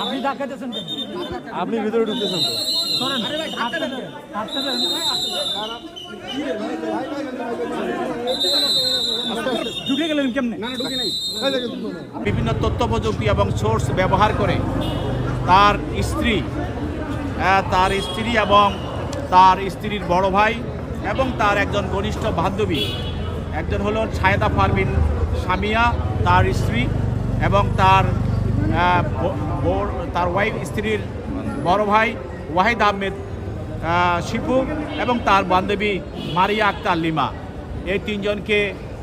আপনি ধাক্কা দিয়েছেন কেন? আপনি ভিতরে ঢুকতেছেন তো। সরেন। হাঁটতে দেন। ঢুকে গেলেন কেমনে? বিভিন্ন তথ্য প্রযুক্তি এবং সোর্স ব্যবহার করে তার স্ত্রী এবং তার স্ত্রীর বড় ভাই এবং তার একজন ঘনিষ্ঠ বান্ধবী, একজন হলো ছায়েদা পারভিন সামিয়া তার স্ত্রী, এবং তার ওয়াইফ স্ত্রীর বড় ভাই ওয়াহিদ আহমেদ শিপু এবং তার বান্ধবী মারিয়া আক্তার লিমা, এই তিনজনকে,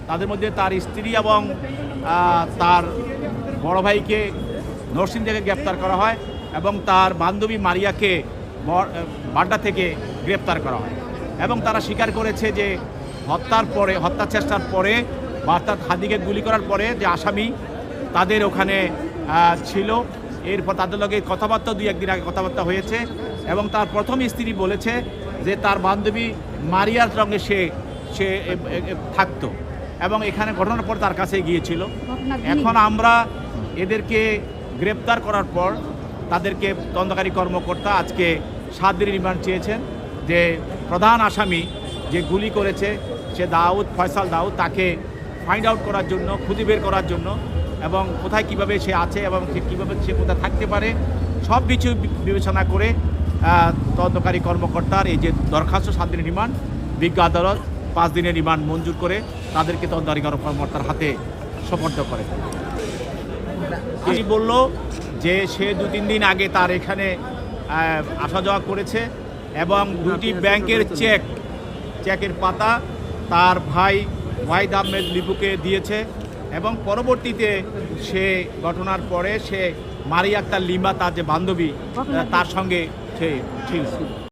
তাদের মধ্যে তার স্ত্রী এবং তার বড় ভাইকে নরসিংদী থেকে গ্রেপ্তার করা হয় এবং তার বান্ধবী মারিয়াকে বাড্ডা থেকে গ্রেপ্তার করা হয়। এবং তারা স্বীকার করেছে যে হত্যা চেষ্টার পরে বা অর্থাৎ হাদিকে গুলি করার পরে যে আসামি তাদের ওখানে ছিল, এরপর তাদের লগে কথাবার্তা 2-1 দিন আগে কথাবার্তা হয়েছে এবং তার প্রথম স্ত্রী বলেছে যে তার বান্ধবী মারিয়ার সঙ্গে সে থাকতো এবং এখানে ঘটনার পর তার কাছে গিয়েছিল। এখন আমরা এদেরকে গ্রেপ্তার করার পর তাদেরকে তদন্তকারী কর্মকর্তা আজকে 7 দিনের রিমান্ড চেয়েছেন, যে প্রধান আসামি যে গুলি করেছে সে ফয়সাল দাউদ, তাকে ফাইন্ড আউট করার জন্য, খুঁজে বের করার জন্য, এবং কোথায় কিভাবে সে আছে এবং কীভাবে সে কোথায় থাকতে পারে সব কিছু বিবেচনা করে তদন্তকারী কর্মকর্তার এই যে দরখাস্ত 7 দিনের রিমান্ড, বিজ্ঞ আদালত 5 দিনের রিমান্ড মঞ্জুর করে তাদেরকে তদন্তকারী কর্মকর্তার হাতে সোপর্দ করে। তিনি বলল যে সে 2-3 দিন আগে তার এখানে আসা যাওয়া করেছে এবং 2টি ব্যাংকের চেকের পাতা তার ভাই ওয়াহিদ আহমেদ লিপুকে দিয়েছে এবং পরবর্তীতে সে ঘটনার পরে সে মারিয়া আক্তার লিমা, তার যে বান্ধবী, তার সঙ্গে সে ছিল।